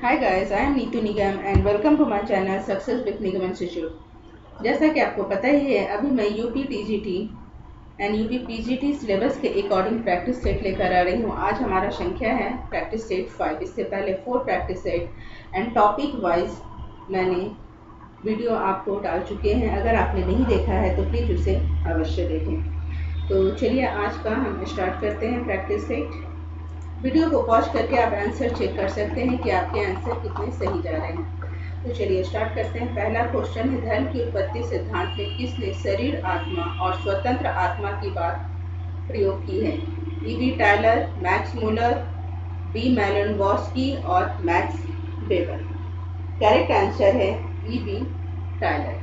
Hi guys, I am Neetu Nigam and welcome to my channel Success with Nigam Institute। जैसा कि आपको पता ही है, अभी मैं UP TGT and UP PGT syllabus के अकॉर्डिंग प्रैक्टिस सेट लेकर आ रही हूँ। आज हमारा संख्या है प्रैक्टिस सेट 5। इससे पहले 4 practice set and topic wise मैंने वीडियो आपको डाल चुके हैं। अगर आपने नहीं देखा है तो प्लीज़ उसे अवश्य देखें। तो चलिए आज का हम स्टार्ट करते हैं प्रैक्टिस सेट। वीडियो को पॉज करके आप आंसर चेक कर सकते हैं कि आपके आंसर कितने सही जा रहे हैं। तो चलिए स्टार्ट करते हैं। पहला क्वेश्चन है, धर्म की उत्पत्ति सिद्धांत में किसने शरीर आत्मा और स्वतंत्र आत्मा की बात प्रयोग की है? E B Tylor, Max Muller, B Malinowski और मैक्स वेबर। करेक्ट आंसर है ईवी टायलर।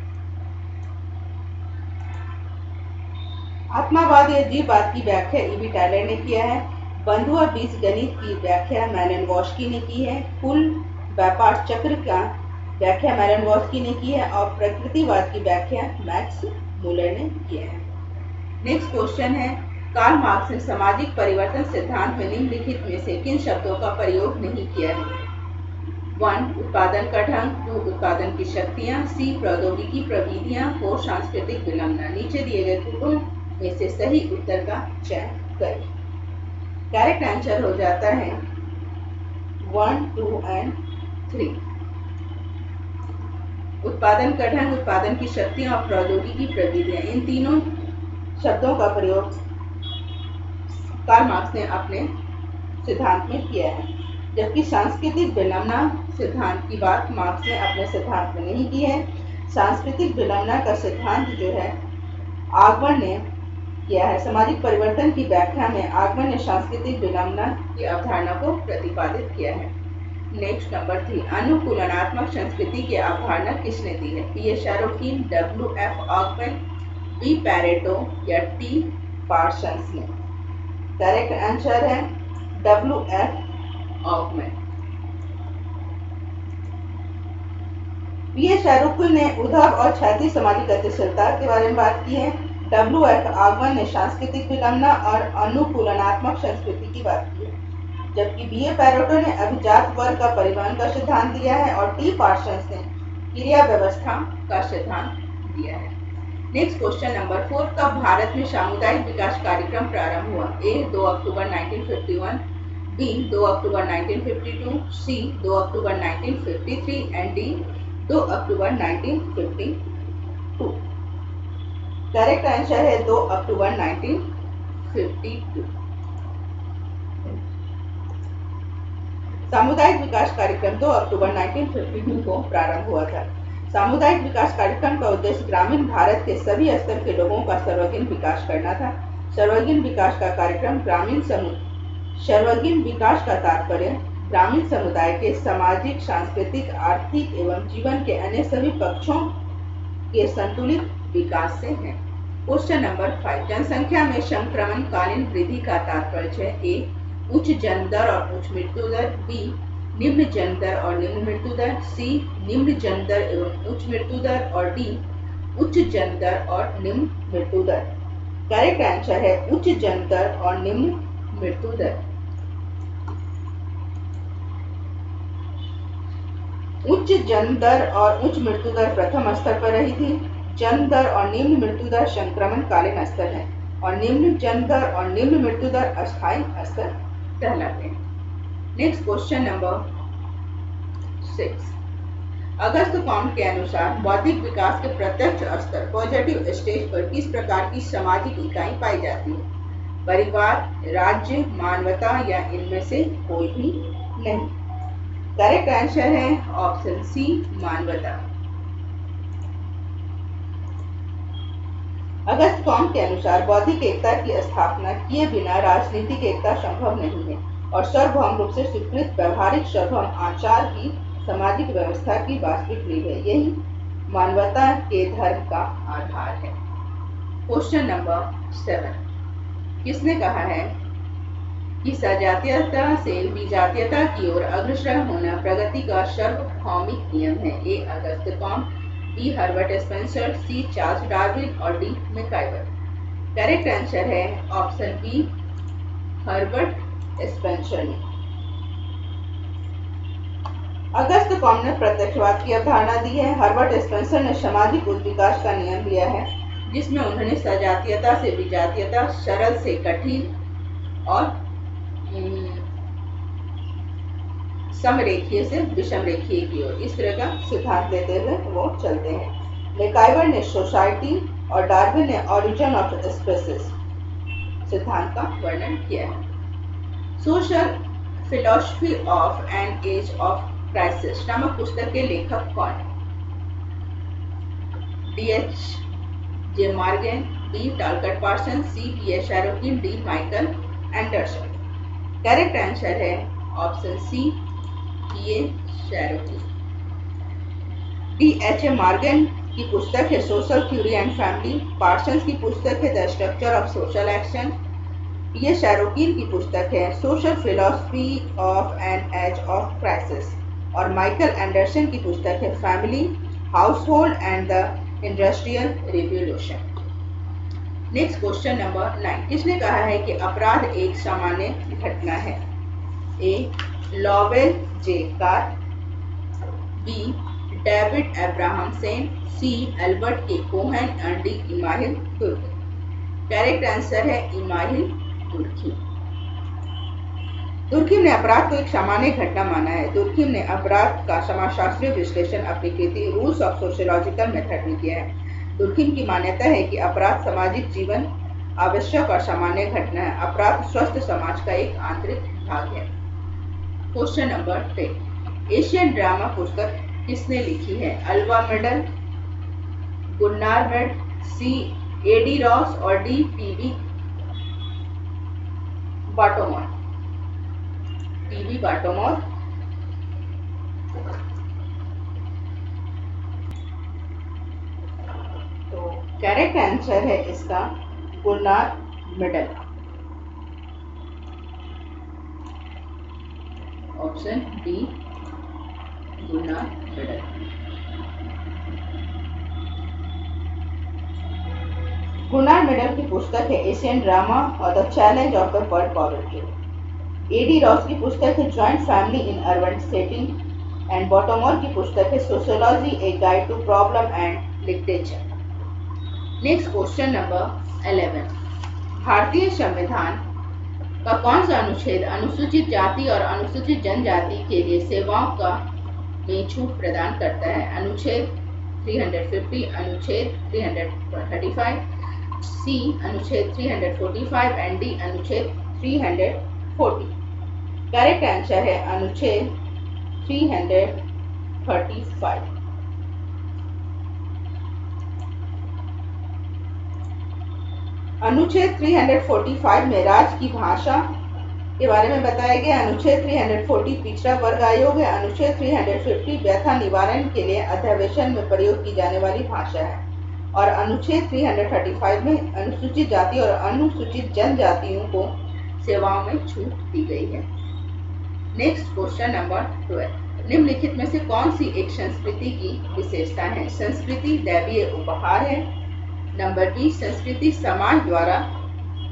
आत्मावाद या जीववाद की व्याख्या ईवी टायलर ने किया है। बंधुआ बीजगणित की व्याख्या मैलेनवस्की ने की है। कुल व्यापार चक्र का व्याख्या मैलेनवस्की ने की है और प्रकृतिवाद की व्याख्या मैक्स मूलर ने किया है। नेक्स्ट क्वेश्चन है, कार्ल मार्क्स ने सामाजिक परिवर्तन सिद्धांत में निम्नलिखित में से किन शब्दों का प्रयोग नहीं किया है? 1. उत्पादन का ढंग, 2. उत्पादन की शक्तियां, सी. प्रौद्योगिकी प्रविधियां, 4. सांस्कृतिक विलंबना। नीचे दिए गए टुकड़ों में से सही उत्तर का चयन करें। करेक्ट आंसर हो जाता है 1, 2 एंड 3। उत्पादन का ढंग, उत्पादन की शक्तियां और प्रौद्योगिकी प्रविधियां, इन तीनों शब्दों का प्रयोग कार्ल मार्क्स ने अपने सिद्धांत में किया है। जबकि सांस्कृतिक विलंबना सिद्धांत की बात मार्क्स ने अपने सिद्धांत में नहीं की है। सांस्कृतिक विलंबना का सिद्धांत जो है आगमन ने किया है। सामाजिक परिवर्तन की व्याख्या में आगमन ने सांस्कृतिक विलंबना की अवधारणा को प्रतिपादित किया है। नेक्स्ट नंबर 3, अनुकूलनात्मक संस्कृति की अवधारणा किसने दी है? पी. शारोकिन, W.F. ऑकमैन, बी. पैरेटो या टी. पार्सन्स ने। करेक्ट आंसर है W.F. ऑकमैन। पी. शारोकिन ने उद्धव और क्षैतिज सामाजिक गतिशीलता के बारे में बात की है। W.F. ऑकमैन ने सांस्कृतिक विलंबना और अनुकूलनात्मक संस्कृति की बात की है। जबकि बी. पैरेटो ने अभिजात वर्ग का परिवहन का सिद्धांत दिया है और टी. पार्सन्स ने क्रिया व्यवस्था का सिद्धांत दिया है। नेक्स्ट क्वेश्चन नंबर 4, कब भारत में सामुदायिक विकास कार्यक्रम प्रारंभ हुआ? ए. 2 अक्टूबर 1951, बी. 2 अक्टूबर 1952, सी. 2 अक्टूबर 1953 एंड डी. 2 अक्टूबर 1952। करेक्ट आंसर है 2 अक्टूबर 1952। सामुदायिक विकास कार्यक्रम 2 अक्टूबर 1952 को प्रारंभ हुआ था। सामुदायिक विकास कार्यक्रम का उद्देश्य ग्रामीण भारत के सभी स्तर के लोगों का सर्वांगीण विकास करना था। सर्वांगीण विकास का कार्यक्रम सर्वांगीण विकास का तात्पर्य ग्रामीण समुदाय के सामाजिक, सांस्कृतिक, आर्थिक एवं जीवन के अन्य सभी पक्षों के संतुलित विकास से है। क्वेश्चन नंबर 5, जनसंख्या में संक्रमणकालीन वृद्धि का तात्पर्य है? ए. उच्च जन्म दर और उच्च मृत्यु दर, बी. निम्न जन्म दर और निम्न मृत्यु दर, सी. निम्न जन्म दर एवं उच्च मृत्यु दर और डी. उच्च जन्म दर और निम्न मृत्यु दर। करेक्ट आंसर है उच्च जन्म दर और निम्न मृत्यु दर। उच्च जन्म दर और उच्च मृत्यु दर प्रथम स्तर पर रही थी। जन्म दर और निम्न मृत्यु दर संक्रमणकालीन स्तर है और निम्न जन्म दर और निम्न मृत्यु दर अस्थायी स्तर कहलाते हैं। Next question number 6, Auguste Comte के अनुसार बौद्धिक विकास के प्रत्यक्ष स्तर पॉजिटिव स्टेज पर किस प्रकार की सामाजिक इकाई पाई जाती है? परिवार, राज्य, मानवता या इनमें से कोई भी नहीं। करेक्ट आंसर है ऑप्शन सी, मानवता। अगस्त कॉम्ट के अनुसार बौद्धिक एकता की स्थापना किए बिना राजनीतिक एकता संभव नहीं है और सार्वभौम रूप से स्वीकृत व्यवहारिक सार्वभौम आचार की सामाजिक व्यवस्था की वास्तविक नींव है। यही मानवता के धर्म का आधार है। क्वेश्चन नंबर 7, किसने कहा है कि सजातीयता से विजातीयता की ओर अग्रसर होना प्रगति का सार्वभौमिक नियम है? ए. Auguste Comte, B. Herbert Spencer, सी. चार्ल्स डार्विन और डी. मैकइवर। करेक्ट आंसर है ऑप्शन बी, हर्बर्ट स्पेंसर ने। अगस्त कॉम ने प्रत्यक्षवाद की अवधारणा दी है। हर्बर्ट स्पेंसर ने सामाजिक विकास का नियम दिया है, जिसमें उन्होंने सजातीयता से विजातीयता, सरल से कठिन और समरेखीय से विषम रेखीय की ओर इस तरह का सिद्धांत लेते हुए वो चलते हैं। मैकाइवर ने सोसाइटी और डार्विन ने ऑरिजिन ऑफ स्पीसीज सिद्धांत का वर्णन किया है। Social philosophy of an age of crisis नामक पुस्तक के लेखक कौन है? D.H. Morgan, D. Talcott Parson, C. P.S. Sorokin, D. Michael Anderson. Correct answer है option C, P.S. Sorokin. D.H. Morgan की पुस्तक है social theory and family. Parson की पुस्तक है the structure of social action. P.S. Sorokin की पुस्तक है social philosophy of an age of crisis. और माइकल एंडरसन की पुस्तक है family, household and the industrial revolution. Next question number 9। किसने कहा है कि अपराध एक सामान्य घटना है? A. Lowell J Carr, B. David Abrahamson, C. Albert K Cohen and D. Emile Durkheim. Correct answer है इमाहिल तुर्की। दुर्खिम ने अपराध को एक सामान्य घटना माना है। दुर्खिम ने अपराध का समाजशास्त्रीय विश्लेषण अपनी कृति रूल्स ऑफ सोशियोलॉजिकल मेथड में किया है। दुर्खिम की मान्यता है कि अपराध सामाजिक जीवन आवश्यक और सामान्य घटना है। अपराध स्वस्थ समाज का एक आंतरिक भाग है। Question number 10। एशियन ड्रामा पुस्तक किसने लिखी है? Alva Myrdal, Gunnar Myrdal, C. A.D. Ross और D. P.B. Bottomore. P.B. Bottomore. तो करेक्ट आंसर है इसका Gunnar Myrdal, option D Gunnar Myrdal. Gunnar Myrdal की पुस्तक है एशियन ड्रामा और the challenge of the world poverty. A.D. Ross की पुस्तक है joint family in urban setting and Bottomore की पुस्तक है sociology a guide to problem and literature. Next question number 11। भारतीय संविधान का कौन सा अनुच्छेद अनुसूचित जाति और अनुसूचित जनजाति के लिए सेवाओं का में छूट प्रदान करता है? अनुच्छेद 350, अनुच्छेद 335, सी. अनुच्छेद 345 एंड डी. अनुच्छेद 340। करेक्ट आंसर है अनुच्छेद 335। अनुच्छेद 345 में राज्य की भाषा के बारे में बताया गया। अनुच्छेद 340 पिछड़ा वर्ग आयोग है। अनुच्छेद 350 व्यथा निवारण के लिए अध्यावेशन में प्रयोग की जाने वाली भाषा है। और अनुच्छेद 335 में अनुसूचित जाति और अनुसूचित जनजातियों को सेवाओं में छूट दी गई है। Next question number 12। निम्नलिखित में से कौन सी एक संस्कृति की विशेषता है? संस्कृति दैवीय उपहार है। Number B. संस्कृति समाज द्वारा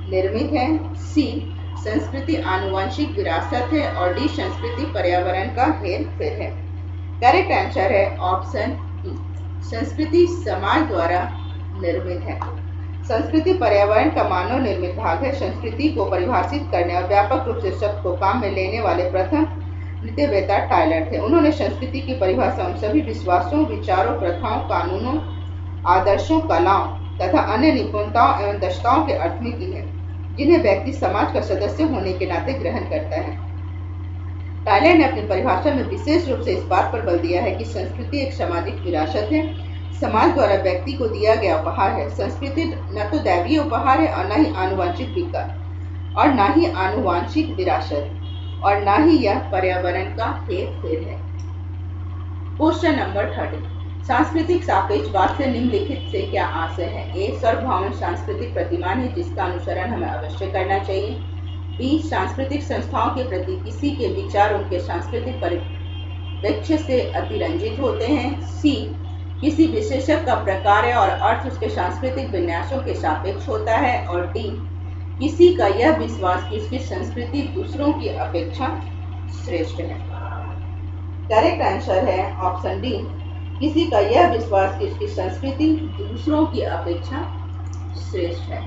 निर्मित है। सी. संस्कृति आनुवंशिक विरासत है। और डी. संस्कृति पर्यावरण का हेर फेर है। करेक्ट आंसर है ऑप्शन बी. संस्कृति समाज द्वारा निर्मित है। संस्कृति पर्यावरण का मानव निर्मित भाग है। संस्कृति को परिभाषित करने और व्यापक रूप से शब्द को काम में लेने वाले प्रथम नृत्यवेता टायलर थे। उन्होंने संस्कृति की परिभाषा उन सभी विश्वासों, विचारों, प्रथाओं, कानूनों, आदर्शों, कलाओं तथा अन्य निपुणताओं एवं दक्षताओं के अर्थ में की है, जिन्हें व्यक्ति समाज का सदस्य होने के नाते ग्रहण करता है। टायलर ने अपनी परिभाषा में विशेष रूप से इस बात पर बल दिया है कि संस्कृति एक सामाजिक विरासत है, समाज द्वारा व्यक्ति को दिया गया उपहार है। संस्कृति न तो दैवीय उपहार है और न ही आनुवंशिक विकास और न ही आनुवंशिक विरासत और न ही यह पर्यावरण का हेर फेर है। Question number 30। सांस्कृतिक सापेक्षवाद से निम्नलिखित से क्या आशय है? ए. सर्वभौम सांस्कृतिक प्रतिमान है जिसका अनुसरण हमें अवश्य करना चाहिए। बी. सांस्कृतिक संस्थाओं के प्रति किसी के विचार उनके सांस्कृतिक परिप्रेक्ष्य से अतिरंजित होते हैं। सी. किसी विशेषज्ञ का प्रकार और अर्थ उसके सांस्कृतिक विन्यासों के सापेक्ष होता है। और डी. किसी का यह विश्वास कि उसकी संस्कृति दूसरों की अपेक्षा श्रेष्ठ है। करेक्ट आंसर है ऑप्शन डी, किसी का यह विश्वास कि उसकी संस्कृति दूसरों की अपेक्षा श्रेष्ठ है।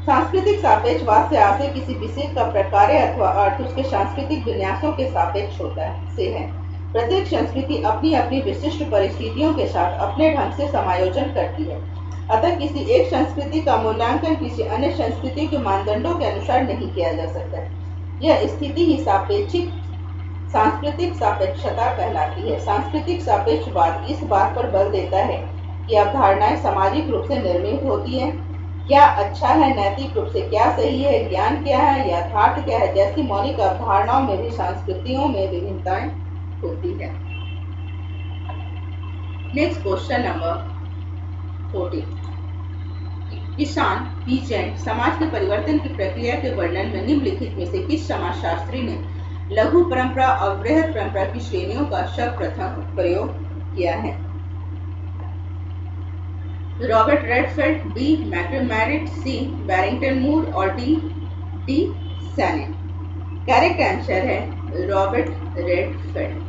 सांस्कृतिक सापेक्षवाद से आशय किसी विषय का प्रकार अथवा अर्थ उसके सांस्कृतिक विन्यासों के सापेक्ष होता है। प्रत्येक संस्कृति अपनी अपनी विशिष्ट परिस्थितियों के साथ अपने ढंग से समायोजन करती है। अतः किसी एक संस्कृति का मूल्यांकन किसी अन्य संस्कृति के मानदंडों के अनुसार नहीं किया जा सकता। यह स्थिति ही सापेक्षिक सांस्कृतिक सापेक्षता कहलाती है। सांस्कृतिक सापेक्षवाद इस बात पर बल देता है कि अवधारणाएं सामाजिक रूप से निर्मित होती हैं। क्या अच्छा है, नैतिक रूप से क्या सही है, ज्ञान क्या है, यथार्थ क्या है, जैसी मौलिक अवधारणाओं में भी संस्कृतियों में विभिन्नताएं होती है। Next question number 14। किसान पीजेंट समाज के परिवर्तन की प्रक्रिया के वर्णन में निम्नलिखित में से किस समाजशास्त्री ने लघु परंपरा और बृहद परंपरा की श्रेणियों का सर्वप्रथम प्रयोग किया है? रॉबर्ट रेडफील्ड, बी मैकडर्मोट, सी बैरिंगटन मूर और डी सैने। करेक्ट आंसर है रॉबर्ट रेडफील्ड।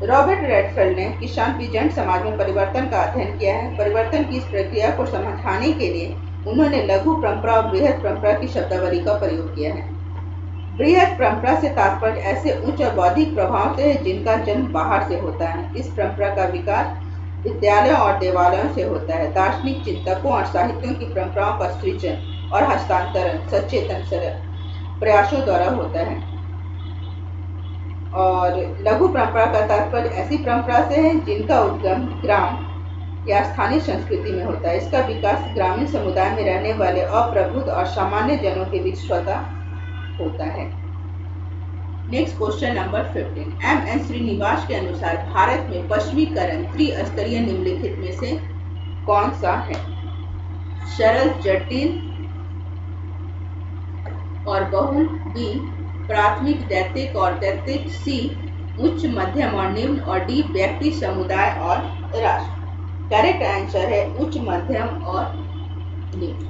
रॉबर्ट रेडफील्ड ने किसान पीजेंट समाज में परिवर्तन का अध्ययन किया है। परिवर्तन की इस प्रक्रिया को समझाने के लिए उन्होंने लघु परंपरा और बृहद परंपरा की शब्दावली का प्रयोग किया है। बृहद परंपरा से तात्पर्य ऐसे उच्च और बौद्धिक प्रभाव से है जिनका जन्म बाहर से होता है। इस परंपरा का विकास विद्यालयों और देवालयों से होता है। दार्शनिक चिंतकों और साहित्यों की परंपराओं का सृजन और हस्तांतरण सचेतन प्रयासों द्वारा होता है। और लघु परंपरा का तात्पर्य ऐसी परंपरा से है जिनका उद्गम ग्राम या स्थानीय संस्कृति में होता है। इसका विकास ग्रामीण समुदाय में रहने वाले अप्रबुद्ध और सामान्य जनों के बीच स्वतः होता है। Next question number 15। M N. Srinivas के अनुसार भारत में पश्चिमीकरण त्रिस्तरीय निम्नलिखित में से कौन सा है? सरल, जटिल और बहुल, बी प्राथमिक, दैतिक और दैतिक, सी उच्च, मध्यम और निम्न, और डी व्यक्ति, समुदाय और राष्ट्र। करेक्ट आंसर है उच्च, मध्यम और निम्न।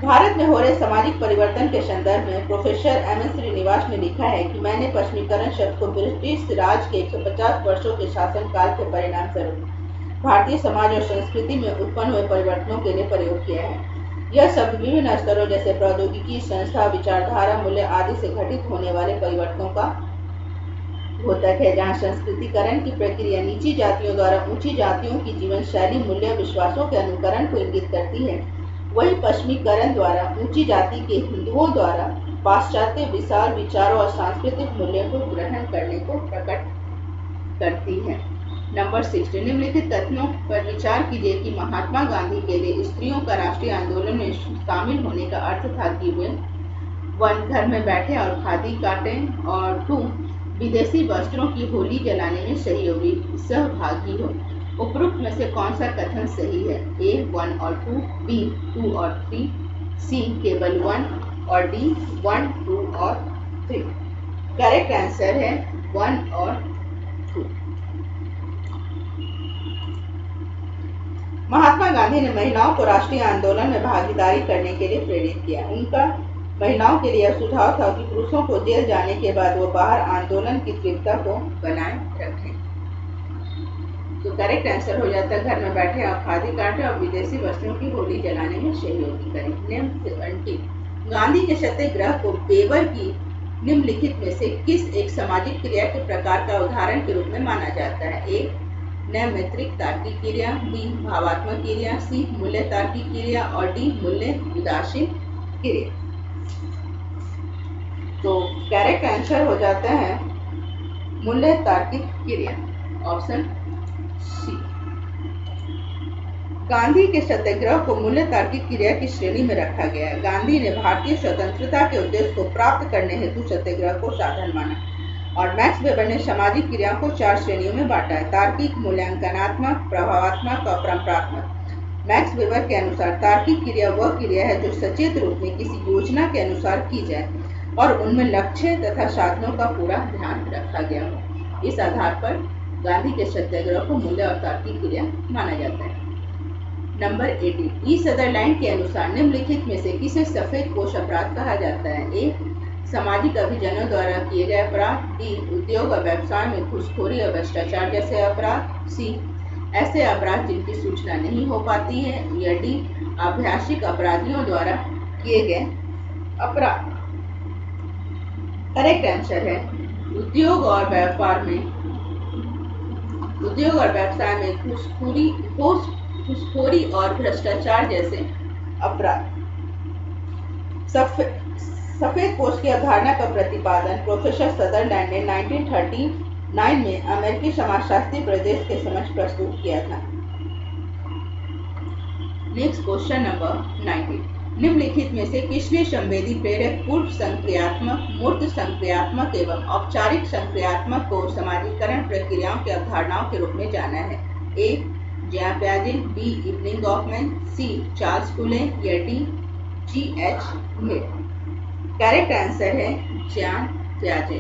भारत में हो रहे सामाजिक परिवर्तन के संदर्भ में प्रोफेसर एम.एन. श्रीनिवास ने लिखा है कि मैंने पश्चिमीकरण शब्द को ब्रिटिश राज के 150 वर्षों के शासनकाल के परिणाम स्वरूप भारतीय समाज और संस्कृति में उत्पन्न हुए परिवर्तनों के लिए प्रयोग किया है। यह शब्द विभिन्न स्तरों जैसे प्रौद्योगिकी, संस्था, विचारधारा, मूल्य आदि से घटित होने वाले परिवर्तनों का द्योतक है। जहाँ संस्कृतिकरण की प्रक्रिया नीची जातियों द्वारा ऊंची जातियों की जीवन शैली, मूल्य, विश्वासों के अनुकरण को इंगित करती है, वही पश्चिमीकरण द्वारा ऊंची जाति के हिंदुओं द्वारा पाश्चात्य विशाल विचारों और सांस्कृतिक मूल्यों को ग्रहण करने को प्रकट करती है। नंबर 16। निम्नलिखित तथ्यों पर विचार कीजिए कि महात्मा गांधी के लिए स्त्रियों का राष्ट्रीय आंदोलन में शामिल होने का अर्थ था कि वे 1 घर में बैठे और खादी काटें, और 2 विदेशी वस्त्रों की होली जलाने में सहभागी हो। उपरोक्त में से कौन सा कथन सही है? ए 1 और 2, बी 2 और 3, सी केवल 1 और डी 1, 2 और 3। करेक्ट आंसर है 1 और 2। महात्मा गांधी ने महिलाओं को राष्ट्रीय आंदोलन में भागीदारी करने के लिए प्रेरित किया। उनका महिलाओं के लिए सुझाव था कि पुरुषों को जेल जाने के बाद वो बाहर आंदोलन की तीव्रता को बनाए रखें। तो करेक्ट आंसर हो जाता है घर में बैठे और खादी काटे और विदेशी वस्त्रों की होली जलाने में सहयोग करें। निम्न 20। गांधी के सत्याग्रह को बेवर की निम्नलिखित में से किस एक सामाजिक क्रिया के प्रकार का उदाहरण के रूप में माना जाता है? ए नैमित्तिक तार्किक क्रिया, बी भावात्मक क्रिया, सी मूल्य तार्किक क्रिया और डी मूल्य उदासीन क्रिया। तो करेक्ट आंसर हो जाता है मूल्य तार्किक क्रिया, ऑप्शन सी। गांधी के सत्याग्रह को मूल्य तार्किक क्रिया की श्रेणी में रखा गया है। गांधी ने भारतीय स्वतंत्रता के उद्देश्य को प्राप्त करने हेतु सत्याग्रह को साधन माना, और मैक्स वेबर ने सामाजिक क्रियाओं को 4 श्रेणियों में बांटा है: तार्किक, मूल्यांकनात्मक, प्रभावात्मक और परंपरात्मक। मैक्स वेबर के अनुसार तार्किक क्रिया वह क्रिया है जो सचेत रूप में किसी योजना के अनुसार की जाए और उनमें लक्ष्य तथा साधनों का पूरा ध्यान रखा गया हो। इस आधार पर गांधी के सत्याग्रह को मूल्य और तार्किक क्रिया माना जाता है। नंबर 18 ई सदरलैंड के अनुसार निम्नलिखित में से किसे सफेद पोश अपराध कहा जाता है? ए, सामाजिक अभिजनों द्वारा किए गए अपराध। बी, उद्योग और व्यवसाय में घूसखोरी और भ्रष्टाचार जैसे अपराध। सी, ऐसे अपराध जिनकी सूचना नहीं हो पाती है। या डी, आभ्यासिक अपराधियों द्वारा किए गए अपराध। करेक्ट आंसर है उद्योग और व्यवसाय में घूसखोरी और भ्रष्टाचार जैसे अपराध। सफेद पोश की अवधारणा का प्रतिपादन प्रोफेसर सदरलैंड ने 1939 में अमेरिकी समाजशास्त्री प्रदेश के समक्ष प्रस्तुत किया था। नेक्स्ट क्वेश्चन नंबर 19, निम्नलिखित में से किसने संवेदी प्रेरक, पूर्व संक्रियात्मक, मूर्त संक्रियात्मक एवं औपचारिक संक्रियात्मक को समाजीकरण प्रक्रियाओं की अवधारणाओं के रूप में जाना है? ए, जॉन पियाजे। B, evening Goffman. सी, चार्ल्स फूले। या डी, G.H. मिल। करेक्ट आंसर है जॉन पियाजे।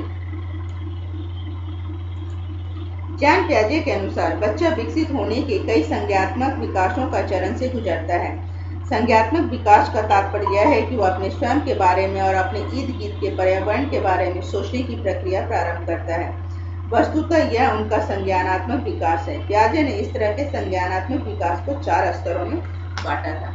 जॉन पियाजे के अनुसार बच्चा विकसित होने के कई संज्ञात्मक विकासों का चरण से गुजरता है। संज्ञात्मक विकास का तात्पर्य यह है कि वह अपने स्वयं के बारे में और अपने इर्द गिर्द के पर्यावरण के बारे में सोचने की प्रक्रिया प्रारंभ करता है। वस्तुतः यह उनका संज्ञानात्मक विकास है। पियाजे ने इस तरह के संज्ञानात्मक विकास को 4 स्तरों में बांटा था।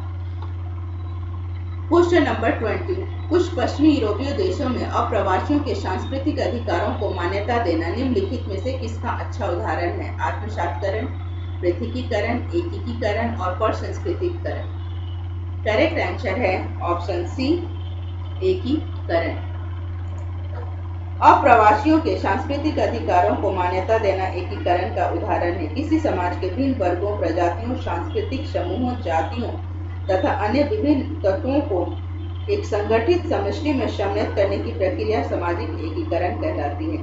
क्वेश्चन नंबर 20, कुछ पश्चिमी यूरोपीय देशों में अप्रवासियों के सांस्कृतिक अधिकारों को मान्यता देना निम्नलिखित में से किसका अच्छा उदाहरण है? आत्मसातकरण, पृथकीकरण, एकीकरण और परसंस्कृतिकरण। करेक्ट आंसर है ऑप्शन सी, एकीकरण। अप्रवासियों के सांस्कृतिक अधिकारों को मान्यता देना एकीकरण का उदाहरण है। किसी समाज के विभिन्न वर्गों, प्रजातियों, सांस्कृतिक समूहों, जातियों तथा अन्य विभिन्न तत्वों को एक संगठित समष्टि में सम्मिलित करने की प्रक्रिया सामाजिक एकीकरण कहलाती है।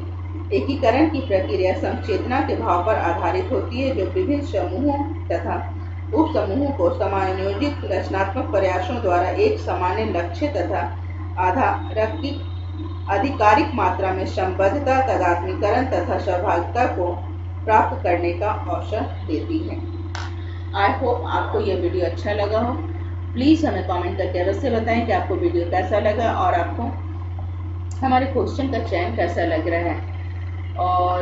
एकीकरण की प्रक्रिया समचेतना के भाव पर आधारित होती है, जो विभिन्न समूहों तथा उप समूहों को समायोजित रचनात्मक प्रयासों द्वारा एक सामान्य लक्ष्य तथा आधिकारिक मात्रा में संबद्धता, तादात्म्यकरण तथा सहभागिता को प्राप्त करने का अवसर देती है। आई होप आपको यह वीडियो अच्छा लगा हो। प्लीज़ हमें कमेंट करके अवश्य बताएं कि आपको वीडियो कैसा लगा और आपको हमारे क्वेश्चन का चयन कैसा लग रहा है। और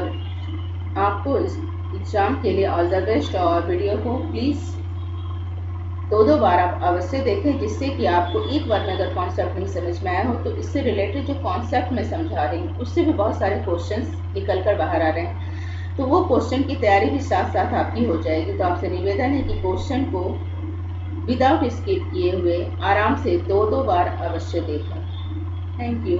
आपको इस एग्ज़ाम के लिए ऑल द बेस्ट। और वीडियो को प्लीज़ 2 बार आप अवश्य देखें, जिससे कि आपको एक बार में अगर कॉन्सेप्ट नहीं समझ में आया हो तो इससे रिलेटेड जो कॉन्सेप्ट मैं समझा रही हूँ उससे भी बहुत सारे क्वेश्चंस निकल कर बाहर आ रहे हैं, तो वो क्वेश्चन की तैयारी भी साथ साथ आपकी हो जाएगी। तो आपसे निवेदन है कि क्वेश्चन को विदाउट स्किप किए हुए आराम से 2 बार अवश्य देखें। Thank you.